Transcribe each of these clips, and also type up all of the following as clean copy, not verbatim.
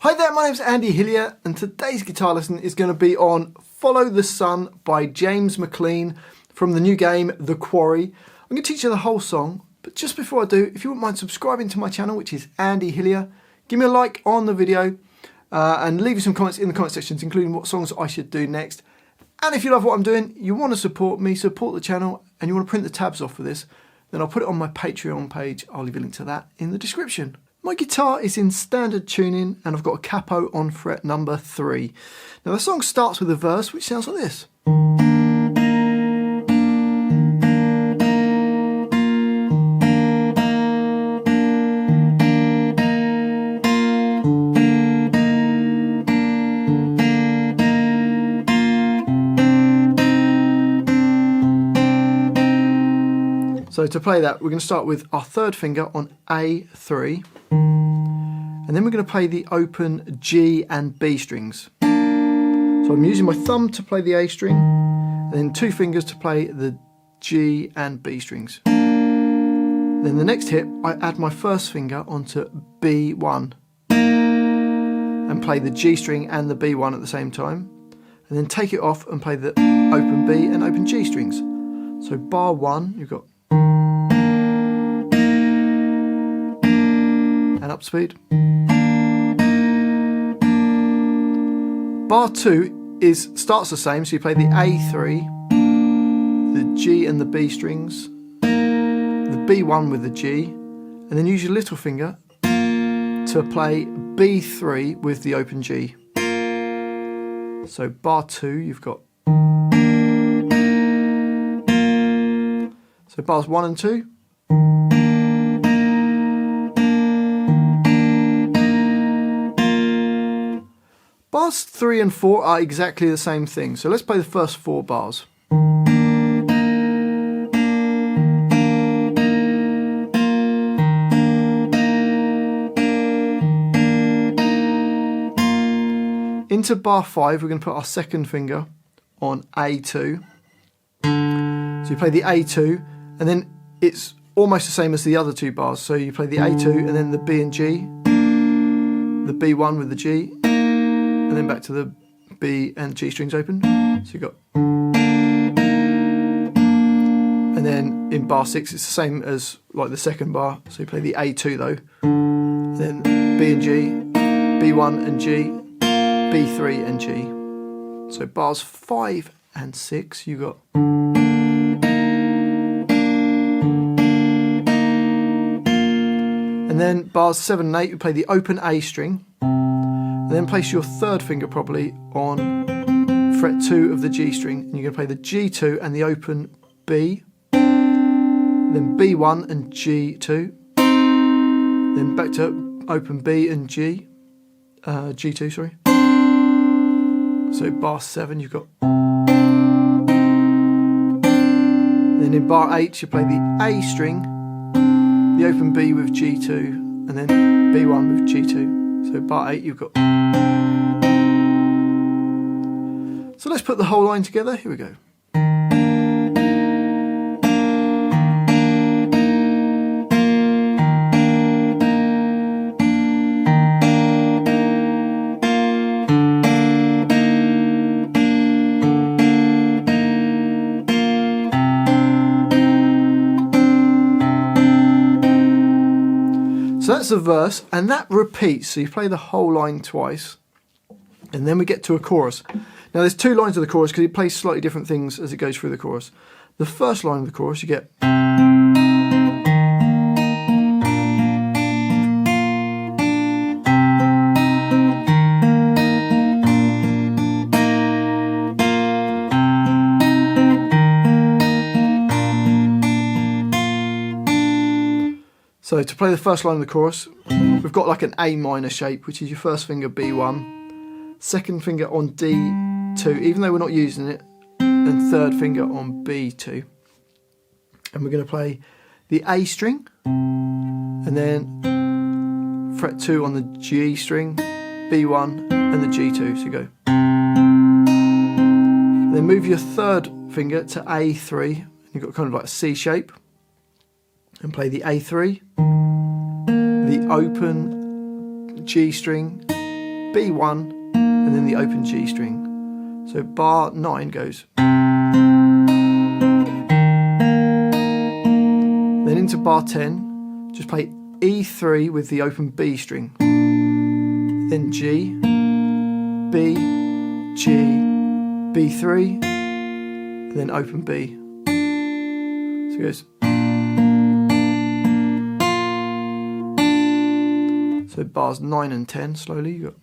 Hi there, my name's Andy Hillier and today's guitar lesson is going to be on Follow the Sun by James Mclean from the new game, The Quarry. I'm going to teach you the whole song, but just before I do, if you wouldn't mind subscribing to my channel, which is Andy Hillier, give me a like on the video and leave me some comments in the comment sections, including what songs I should do next. And if you love what I'm doing, you want to support me, support the channel, and you want to print the tabs off for this, then I'll put it on my Patreon page. I'll leave a link to that in the description. My guitar is in standard tuning and I've got a capo on fret number 3. Now the song starts with a verse which sounds like this. So to play that, we're going to start with our third finger on A3, and then we're going to play the open G and B strings. So I'm using my thumb to play the A string, and then 2 fingers to play the G and B strings. Then the next hit, I add my first finger onto B1, and play the G string and the B1 at the same time, and then take it off and play the open B and open G strings. So bar 1, you've got and up speed. Bar 2 starts the same, so you play the A3, the G and the B strings, the B1 with the G, and then use your little finger to play B3 with the open G. So bar 2 you've got, so bars 1 and 2. Bars 3 and 4 are exactly the same thing, so let's play the first 4 bars. Into bar 5 we're going to put our second finger on A2. So you play the A2 and then it's almost the same as the other 2 bars, so you play the A2 and then the B and G, the B1 with the G, and then back to the B and G strings open. So you got, and then in bar 6 it's the same as like the second bar, so you play the A2 though, and then B and G, B1 and G, B3 and G. So bars 5 and 6 you got, and then bars 7 and 8 you play the open A string, and then place your third finger probably on fret 2 of the G string, and you're going to play the G2 and the open B, then B1 and G2, then back to open B and G, G2 sorry. So bar 7 you've got, then in bar 8 you play the A string, the open B with G2, and then B1 with G2. So bar 8 you've got. So let's put the whole line together. Here we go. So that's the verse, and that repeats, so you play the whole line twice, and then we get to a chorus. Now there's 2 lines of the chorus because it plays slightly different things as it goes through the chorus. The first line of the chorus you get, so to play the first line of the chorus, we've got like an A minor shape, which is your first finger B1, second finger on D2, even though we're not using it, and third finger on B2. And we're going to play the A string, and then fret 2 on the G string, B1 and the G2, so you go. Then move your third finger to A3, you've got kind of like a C shape, and play the A3, the open G string, B1 and then the open G string. So bar 9 goes. Then into bar 10, just play E3 with the open B string. Then G, B, G, B3, then open B. So it goes. So bars 9 and 10 slowly. You got.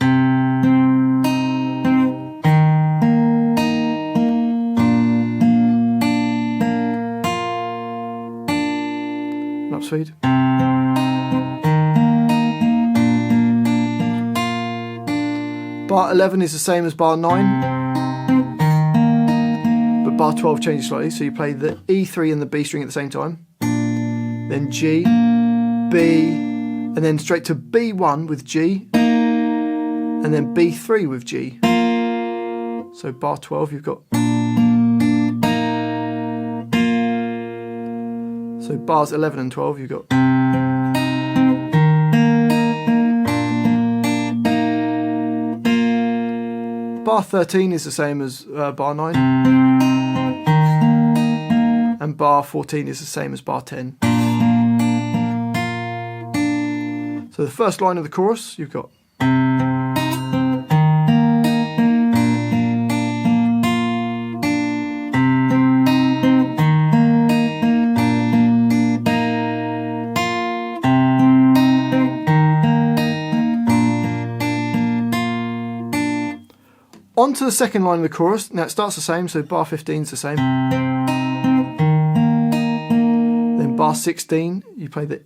And up speed. Bar 11 is the same as bar 9, but bar 12 changes slightly, so you play the E3 and the B string at the same time, then G, B, and then straight to B1 with G, and then B3 with G. So bar 12 you've got. So bars 11 and 12 you've got. Bar 13 is the same as bar 9, and bar 14 is the same as bar 10. So the first line of the chorus you've got. On to the second line of the chorus. Now it starts the same, so bar 15 is the same. Then bar 16, you play the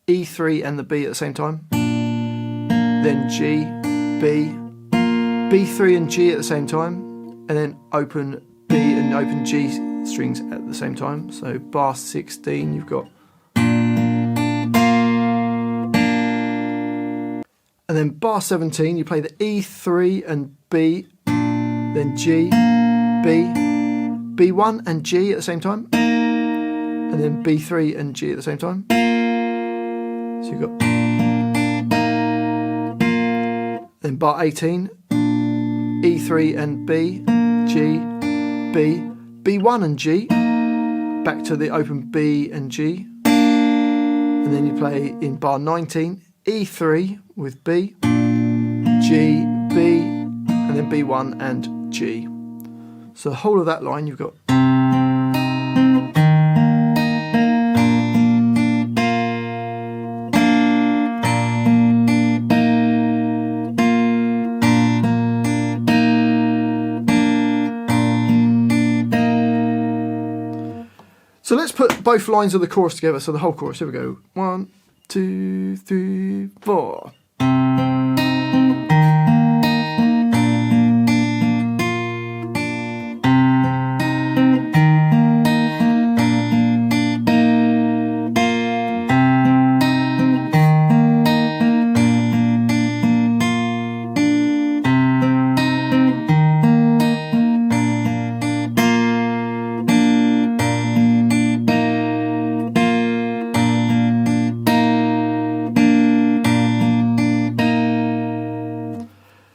E3 and the B at the same time. Then G, B, B3 and G at the same time, and then open B and open G strings at the same time. So bar 16 you've got. And then bar 17 you play the E3 and B, then G, B, B1 and G at the same time, and then B3 and G at the same time. So you've got. Then bar 18, E3 and B, G, B, B1 and G, back to the open B and G, and then you play in bar 19, E3 with B, G, B, and then B1 and G. So the whole of that line you've got. So let's put both lines of the chorus together, so the whole chorus. Here we go. 1, 2, 3, 4.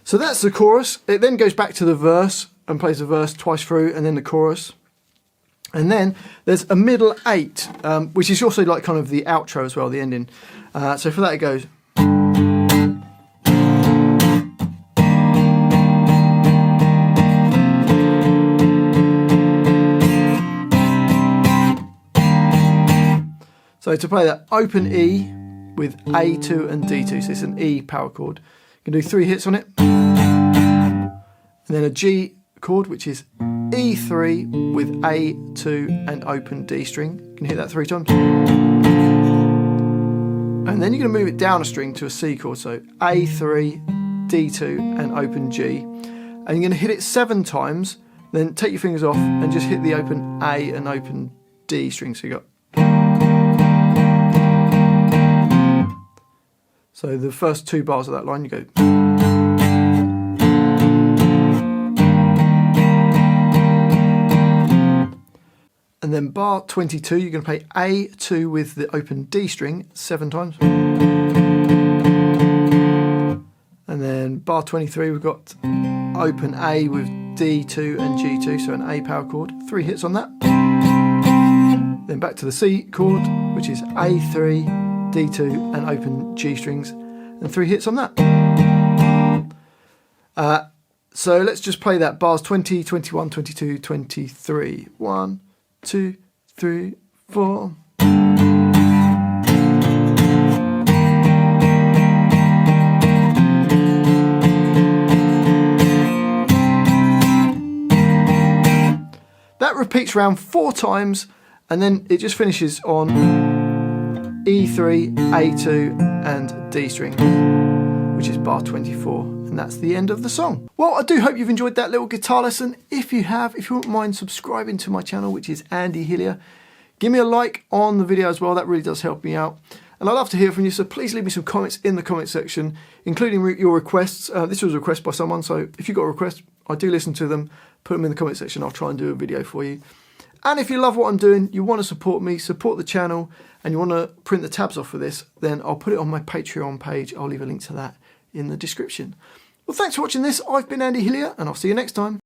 So that's the chorus. It then goes back to the verse and plays the verse twice through, and then the chorus. And then there's a middle 8, which is also like kind of the outro as well, the ending. So for that it goes. So to play that, open E with A2 and D2, so it's an E power chord. You can do 3 hits on it. And then a G chord, which is E3 with A2 and open D string. You can hit that 3 times. And then you're going to move it down a string to a C chord, so A3, D2 and open G. And you're going to hit it 7 times, then take your fingers off and just hit the open A and open D string. So you got. So the first 2 bars of that line, you go. And then bar 22, you're going to play A2 with the open D string 7 times. And then bar 23 we've got open A with D2 and G2, so an A power chord, 3 hits on that. Then back to the C chord, which is A3, D2 and open G strings, and 3 hits on that. So let's just play that, bars 20, 21, 22, 23. 1, 2, 3, 4. That repeats around 4 times, and then it just finishes on E3, A2 and D string, which is bar 24, and that's the end of the song. Well, I do hope you've enjoyed that little guitar lesson. If you have, if you wouldn't mind subscribing to my channel, which is Andy Hillier, give me a like on the video as well, that really does help me out. And I'd love to hear from you, so please leave me some comments in the comment section, including your requests. This was a request by someone, so if you've got a request, I do listen to them. Put them in the comment section, I'll try and do a video for you. And if you love what I'm doing, you want to support me, support the channel, and you want to print the tabs off for this, then I'll put it on my Patreon page. I'll leave a link to that in the description. Well, thanks for watching this. I've been Andy Hillier, and I'll see you next time.